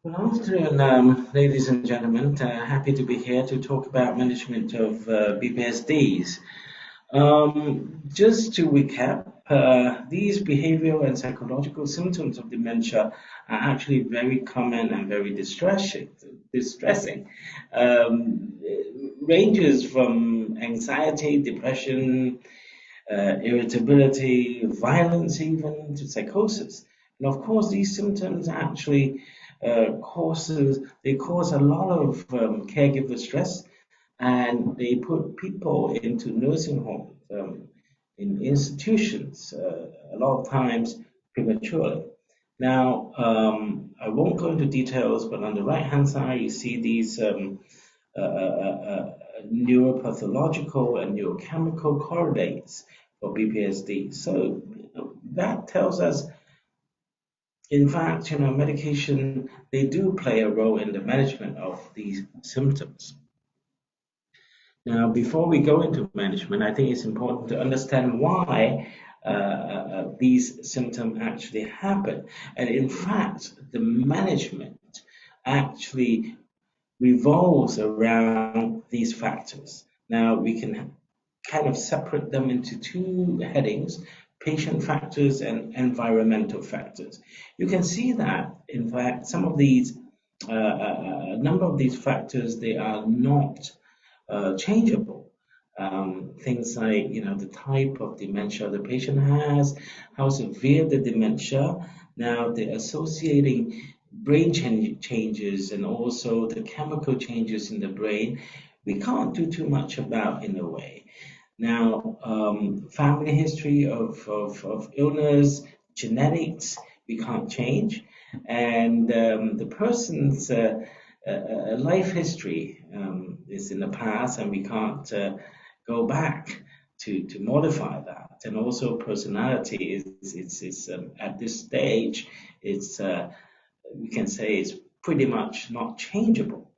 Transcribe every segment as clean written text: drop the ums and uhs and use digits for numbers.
Good afternoon, ladies and gentlemen. Happy to be here to talk about management of BPSDs. Just to recap, these behavioral and psychological symptoms of dementia are actually very common and very distressing. Ranges from anxiety, depression, irritability, violence, even to psychosis. And of course, these symptoms actually cause a lot of caregiver stress, and they put people into nursing homes, in institutions, a lot of times prematurely. Now, I won't go into details, but on the right-hand side, you see these neuropathological and neurochemical correlates for BPSD. So that tells us, in fact, medication, they do play a role in the management of these symptoms. Now, before we go into management, I think it's important to understand why these symptoms actually happen. And in fact, the management actually revolves around these factors. Now, we can kind of separate them into two headings: patient factors and environmental factors. You can see that, in fact, some of these, a number of these factors, they are not changeable. Things like, the type of dementia the patient has, how severe the dementia, now the associating brain changes and also the chemical changes in the brain, we can't do too much about in a way. Now, family history of illness, genetics, we can't change, and the person's life history is in the past, and we can't go back to modify that. And also, personality is at this stage, it's we can say it's pretty much not changeable.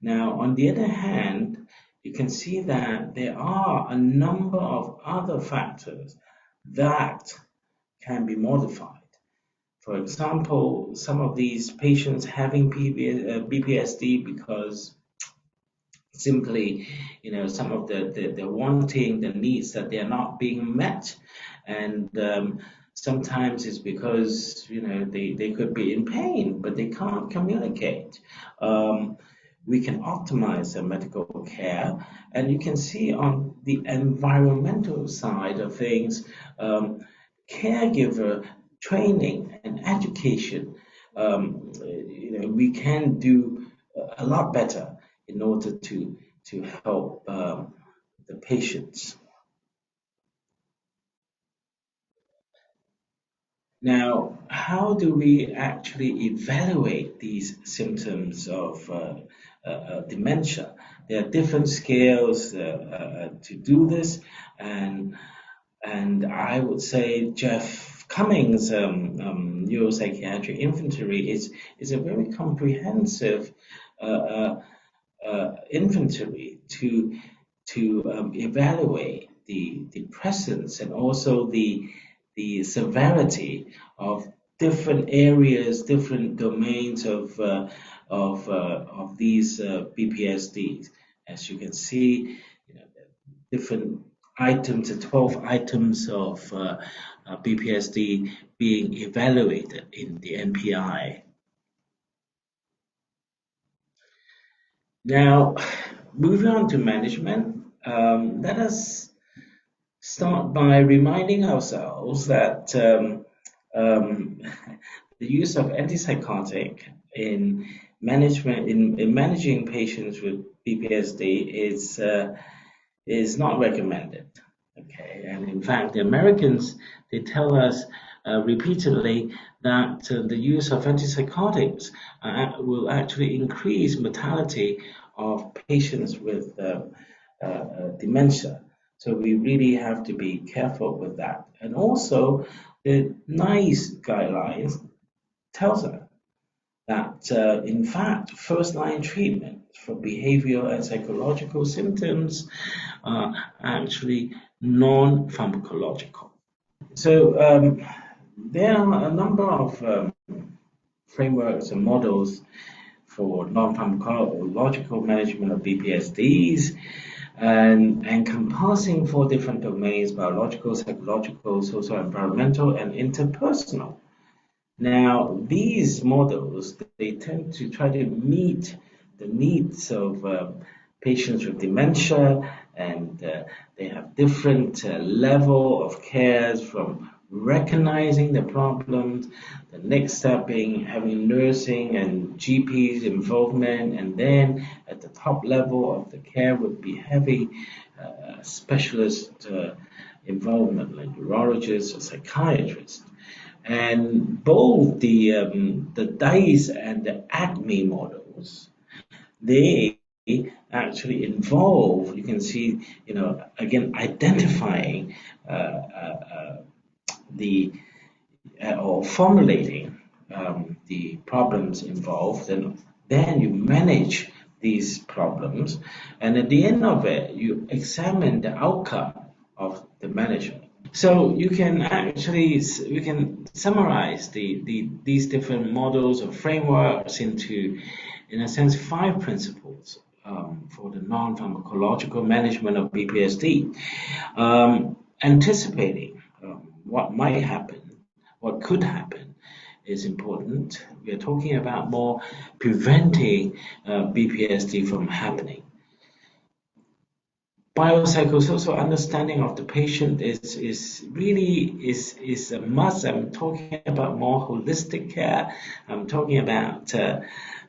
Now, on the other hand, you can see that there are a number of other factors that can be modified. For example, some of these patients having BPSD because simply, some of the wanting, the needs that they are not being met, and sometimes it's because they could be in pain, but they can't communicate. We can optimize their medical care, and you can see on the environmental side of things, caregiver training and education. We can do a lot better in order to help the patients. Now, how do we actually evaluate these symptoms of dementia? There are different scales to do this, and I would say Jeff Cummings' neuropsychiatric inventory is a very comprehensive inventory to evaluate the presence and also the severity of different areas, different domains of these BPSDs. As you can see, different items, the 12 items of BPSD being evaluated in the NPI. Now, moving on to management, let us start by reminding ourselves that the use of antipsychotic in managing patients with BPSD is not recommended. Okay, and in fact, the Americans, they tell us repeatedly that the use of antipsychotics will actually increase mortality of patients with dementia. So we really have to be careful with that. And also, the NICE guidelines tells us that, in fact, first-line treatment for behavioral and psychological symptoms are actually non-pharmacological. So there are a number of frameworks and models for non-pharmacological management of BPSDs, and encompassing four different domains: biological, psychological, social, environmental, and interpersonal. Now, these models, they tend to try to meet the needs of patients with dementia, and they have different level of cares, from recognizing the problems, the next step being having nursing and GPs involvement, and then at the top level of the care would be heavy specialist involvement, like neurologists or psychiatrists. And both the DICE and the ACME models, they actually involve, you can see, again, identifying the or formulating the problems involved, and then you manage these problems, and at the end of it, you examine the outcome of the management. So you can actually we can summarize these different models or frameworks into, in a sense, 5 principles for the non-pharmacological management of BPSD. Anticipating what might happen, what could happen, is important. We are talking about more preventing BPSD from happening. Biopsychosocial understanding of the patient is really a must. I'm talking about more holistic care. I'm talking about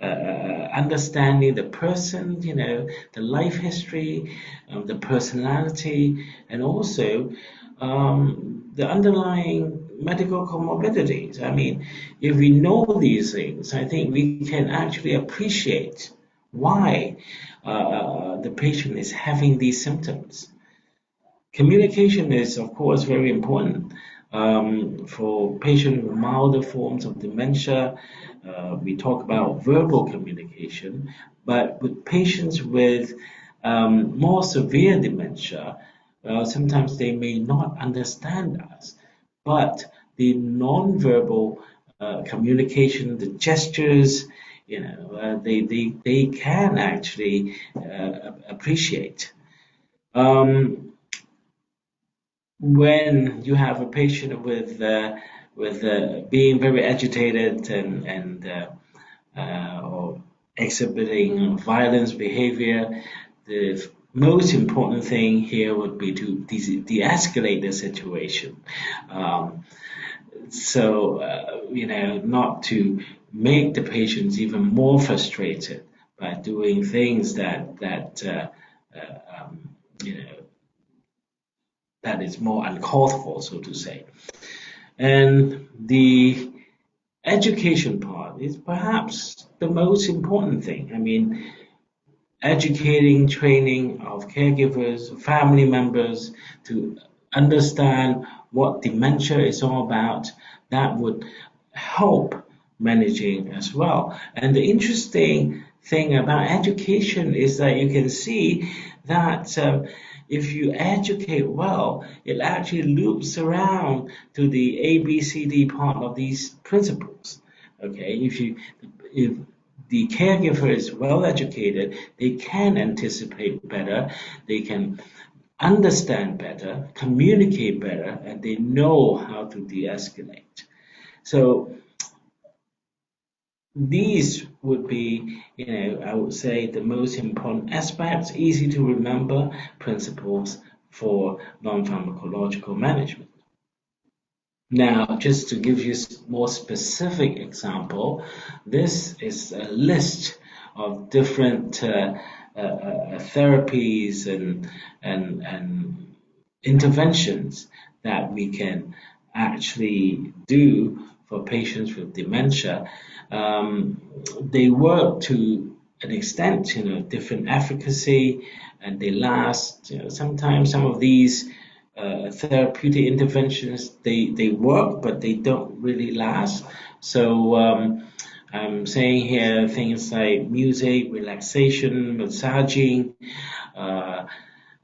understanding the person, the life history, the personality, and also the underlying medical comorbidities. I mean, if we know these things, I think we can actually appreciate why the patient is having these symptoms. Communication is, of course, very important for patients with milder forms of dementia. We talk about verbal communication, but with patients with more severe dementia, sometimes they may not understand us, but the non-verbal communication, the gestures, they can actually appreciate. When you have a patient with being very agitated and or exhibiting violence behavior, the most important thing here would be to de-escalate the situation. Not to make the patients even more frustrated by doing things that is more uncalled for, so to say. And the education part is perhaps the most important thing. I mean, educating, training of caregivers, family members to understand what dementia is all about, that would help managing as well. And the interesting thing about education is that you can see that if you educate well, it actually loops around to the ABCD part of these principles. Okay, if the caregiver is well educated, they can anticipate better, they can understand better, communicate better, and they know how to de-escalate. So these would be, I would say, the most important aspects, easy to remember principles for non-pharmacological management. Now, just to give you a more specific example, this is a list of different therapies and interventions that we can actually do for patients with dementia. They work to an extent, different efficacy, and they last. Sometimes some of these therapeutic interventions, they work, but they don't really last. So I'm saying here things like music, relaxation, massaging,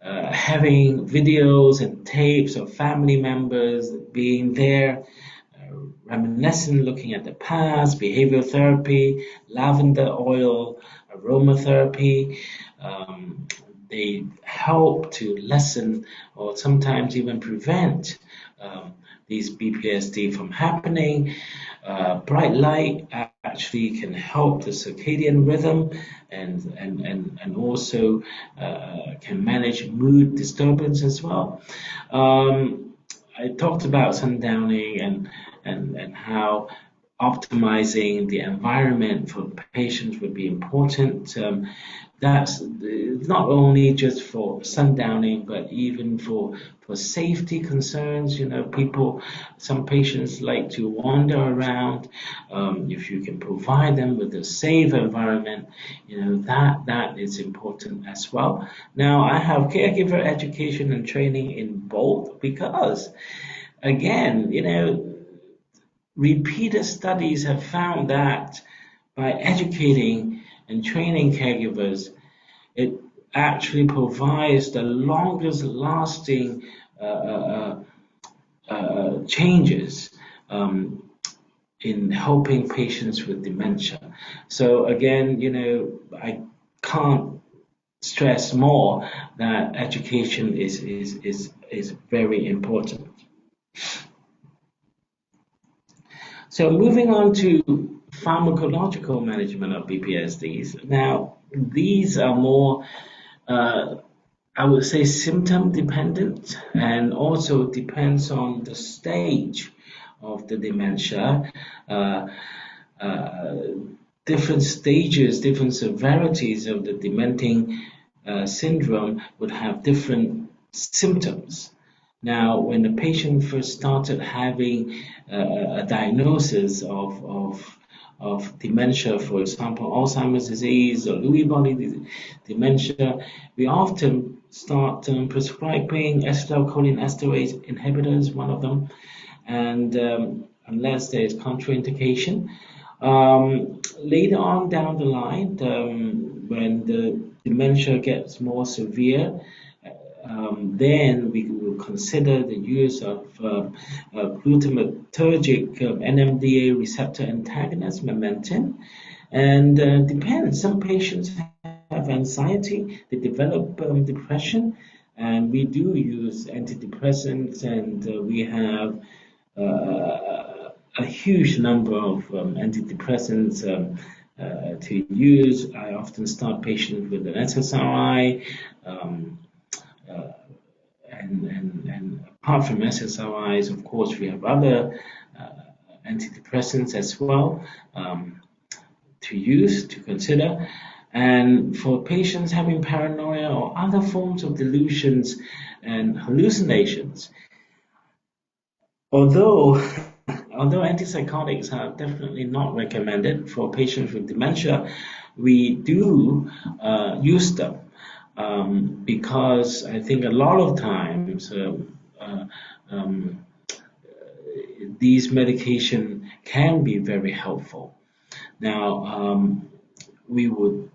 having videos and tapes of family members being there, reminiscent, looking at the past, behavioral therapy, lavender oil, aromatherapy. They help to lessen or sometimes even prevent these BPSD from happening. Bright light actually can help the circadian rhythm and also can manage mood disturbance as well. I talked about sundowning and how optimizing the environment for patients would be important. That's not only just for sundowning, but even for safety concerns. Some patients like to wander around. If you can provide them with a safe environment, that is important as well. Now, I have caregiver education and training in both because, again, repeated studies have found that by educating and training caregivers, it actually provides the longest lasting changes in helping patients with dementia. So again, I can't stress more that education is very important. So moving on to pharmacological management of BPSDs. Now, these are more, I would say, symptom dependent and also depends on the stage of the dementia. Different stages, different severities of the dementing syndrome would have different symptoms. Now, when the patient first started having a diagnosis of dementia, for example, Alzheimer's disease or Lewy body dementia, we often start prescribing acetylcholine esterase inhibitors, one of them, and unless there is contraindication. Later on down the line, when the dementia gets more severe, then we will consider the use of glutamatergic NMDA receptor antagonist, memantine, and depends. Some patients have anxiety, they develop depression, and we do use antidepressants, and we have a huge number of antidepressants to use. I often start patients with an SSRI. And apart from SSRIs, of course, we have other antidepressants as well to consider. And for patients having paranoia or other forms of delusions and hallucinations, although antipsychotics are definitely not recommended for patients with dementia, we do use them. Because I think a lot of times these medication can be very helpful. Now, we would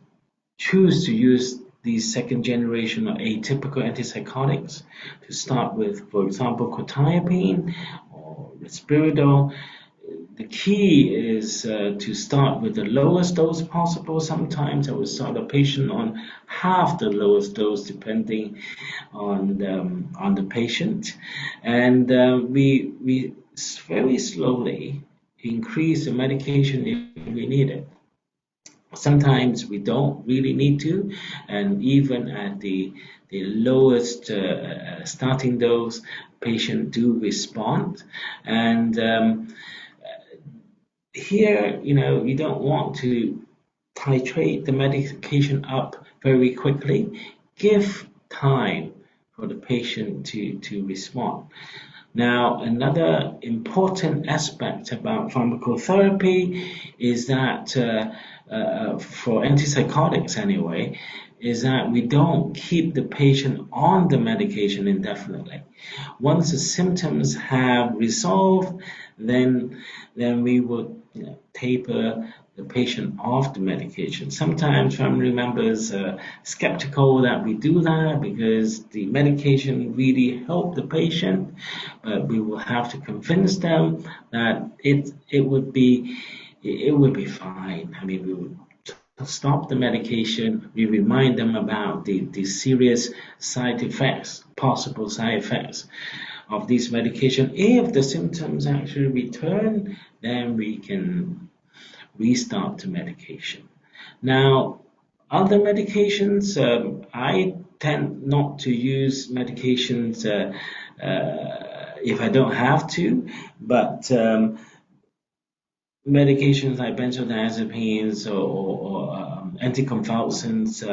choose to use these second generation or atypical antipsychotics to start with, for example, quetiapine or risperidone. The key is to start with the lowest dose possible. Sometimes I will start a patient on half the lowest dose, depending on the patient, and we very slowly increase the medication if we need it. Sometimes we don't really need to, and even at the lowest starting dose, patient do respond, and here, you don't want to titrate the medication up very quickly. Give time for the patient to respond. Now, another important aspect about pharmacotherapy is that for antipsychotics anyway, is that we don't keep the patient on the medication indefinitely. Once the symptoms have resolved, then we would taper the patient off the medication. Sometimes family members are skeptical that we do that because the medication really helped the patient, but we will have to convince them that it would be fine. I mean, we would stop the medication. We remind them about the serious side effects, possible side effects of this medication. If the symptoms actually return, then we can restart the medication. Now, other medications, I tend not to use medications if I don't have to, but medications like benzodiazepines or anticonvulsants,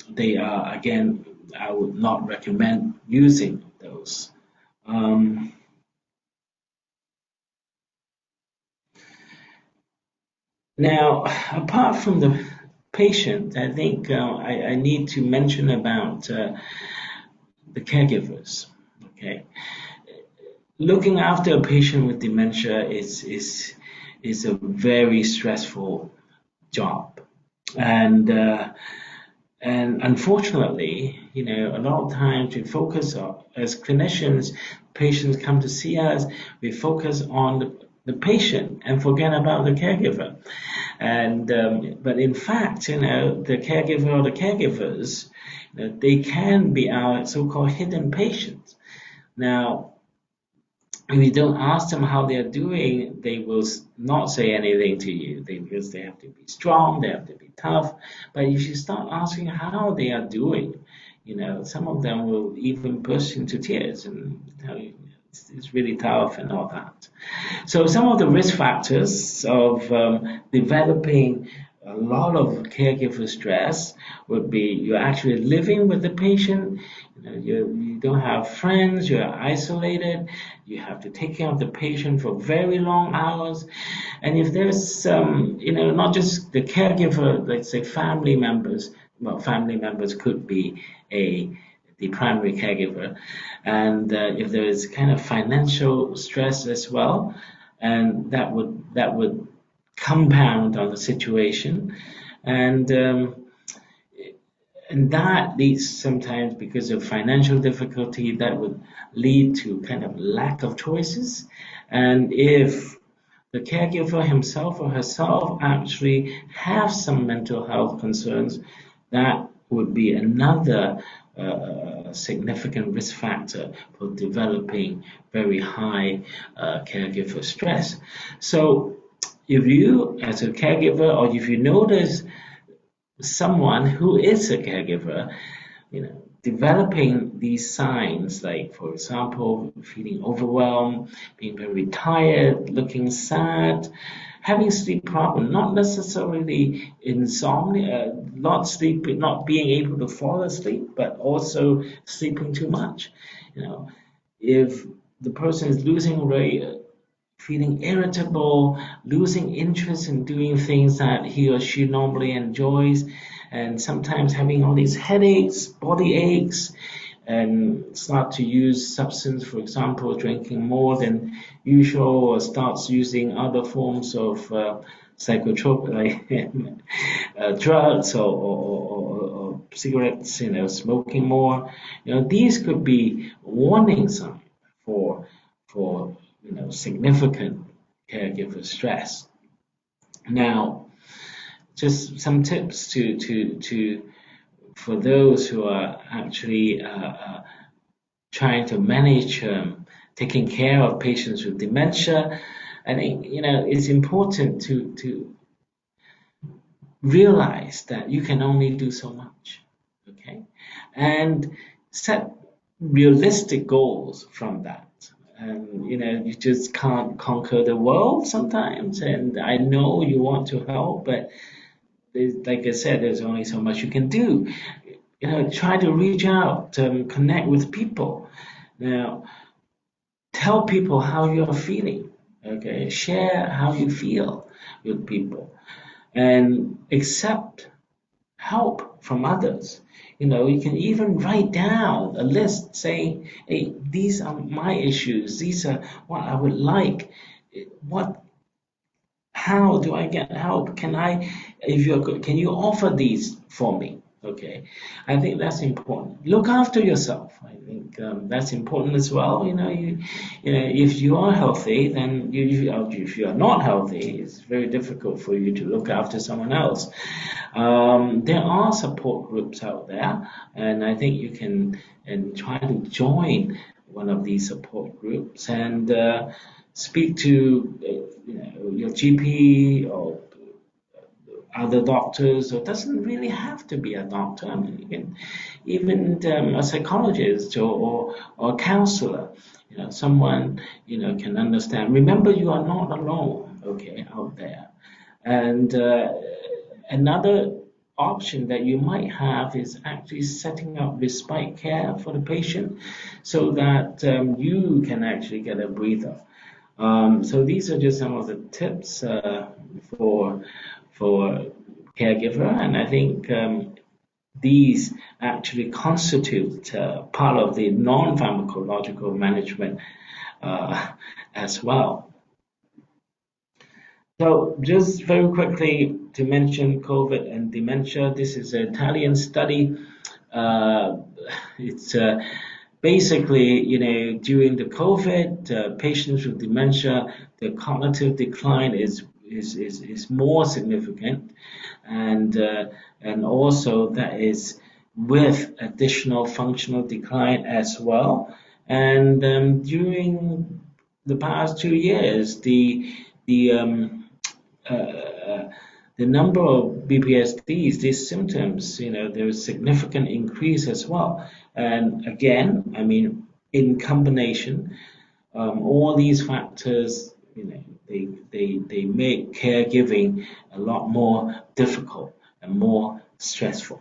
they are, again, I would not recommend using those. Now, apart from the patient, I think I need to mention about the caregivers. Okay, looking after a patient with dementia is a very stressful job, and unfortunately, a lot of times we focus on, as clinicians, patients come to see us, we focus on the patient and forget about the caregiver. And but in fact, the caregiver or the caregivers, they can be our so-called hidden patients. Now, if you don't ask them how they are doing, they will not say anything to you because they have to be strong, they have to be tough. But if you start asking how they are doing, some of them will even burst into tears and tell you it's really tough and all that. So some of the risk factors of developing a lot of caregiver stress would be you're actually living with the patient, you don't have friends, you're isolated, you have to take care of the patient for very long hours. And if there's not just the caregiver, let's say family members, well, family members could be the primary caregiver, and if there is kind of financial stress as well, and that would compound on the situation, and that leads sometimes, because of financial difficulty, that would lead to kind of lack of choices. And if the caregiver himself or herself actually have some mental health concerns, that would be another significant risk factor for developing very high caregiver stress. So if you, as a caregiver, or if you notice someone who is a caregiver, developing these signs, like, for example, feeling overwhelmed, being very tired, looking sad, having sleep problem, not necessarily insomnia, not being able to fall asleep, but also sleeping too much. If the person is losing weight, feeling irritable, losing interest in doing things that he or she normally enjoys, and sometimes having all these headaches, body aches, and start to use substance, for example, drinking more than usual, or starts using other forms of psychotropic, like drugs or cigarettes, smoking more. These could be warning signs for significant caregiver stress. Now, just some tips for those who are actually trying to manage taking care of patients with dementia. I think it's important to realize that you can only do so much, okay, and set realistic goals from that. And you just can't conquer the world sometimes, and I know you want to help, but like I said, there's only so much you can do. Try to reach out, connect with people. Now, tell people how you're feeling. Okay, share how you feel with people, and accept help from others. You can even write down a list saying, hey, these are my issues, these are what I would like. how do I get help? Can you offer these for me? Okay, I think that's important. Look after yourself. I think that's important as well. If you are healthy, then if you are not healthy, it's very difficult for you to look after someone else. There are support groups out there, and I think you can and try to join one of these support groups and speak to your GP or other doctors. Or it doesn't really have to be a doctor. I mean, you can even a psychologist or a counselor. Someone can understand. Remember, you are not alone. Okay, out there. And another option that you might have is actually setting up respite care for the patient so that you can actually get a breather. So these are just some of the tips for caregiver, and I think these actually constitute part of the non-pharmacological management as well. So just very quickly to mention COVID and dementia, this is an Italian study. Uh, it's basically, during the COVID, patients with dementia, the cognitive decline is more significant, and also that is with additional functional decline as well. And during the past 2 years, the uh, the number of BPSDs, these symptoms, there is significant increase as well. And again, I mean, in combination, all these factors, they make caregiving a lot more difficult and more stressful.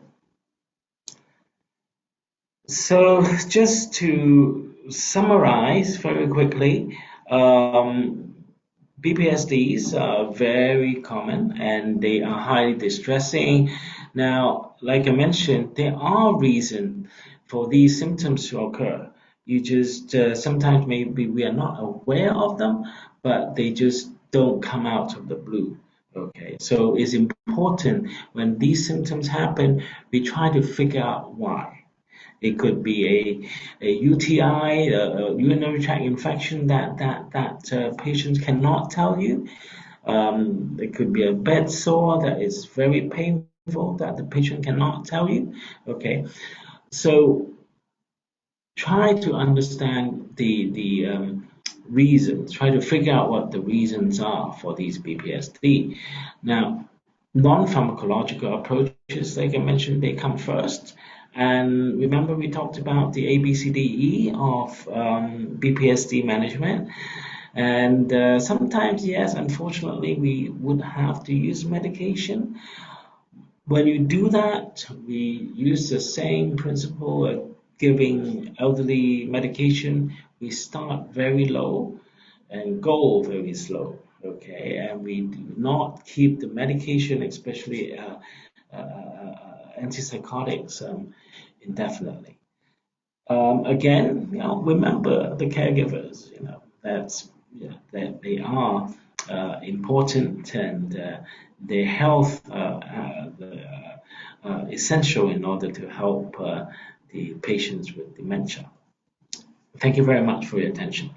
So just to summarize very quickly, BPSDs are very common and they are highly distressing. Now, like I mentioned, there are reasons for these symptoms to occur. You just sometimes maybe we are not aware of them, but they just don't come out of the blue. Okay, so it's important when these symptoms happen, we try to figure out why. It could be a UTI, a urinary tract infection that patients cannot tell you. It could be a bed sore that is very painful that the patient cannot tell you. Okay, so try to understand the reasons. Try to figure out what the reasons are for these BPSD. Now, non-pharmacological approaches, like I mentioned, they come first. And remember, we talked about the ABCDE of BPSD management. And sometimes, yes, unfortunately, we would have to use medication. When you do that, we use the same principle of giving elderly medication. We start very low and go very slow, okay? And we do not keep the medication, especially antipsychotics, indefinitely. Again, remember the caregivers. That they are important and their health essential in order to help the patients with dementia. Thank you very much for your attention.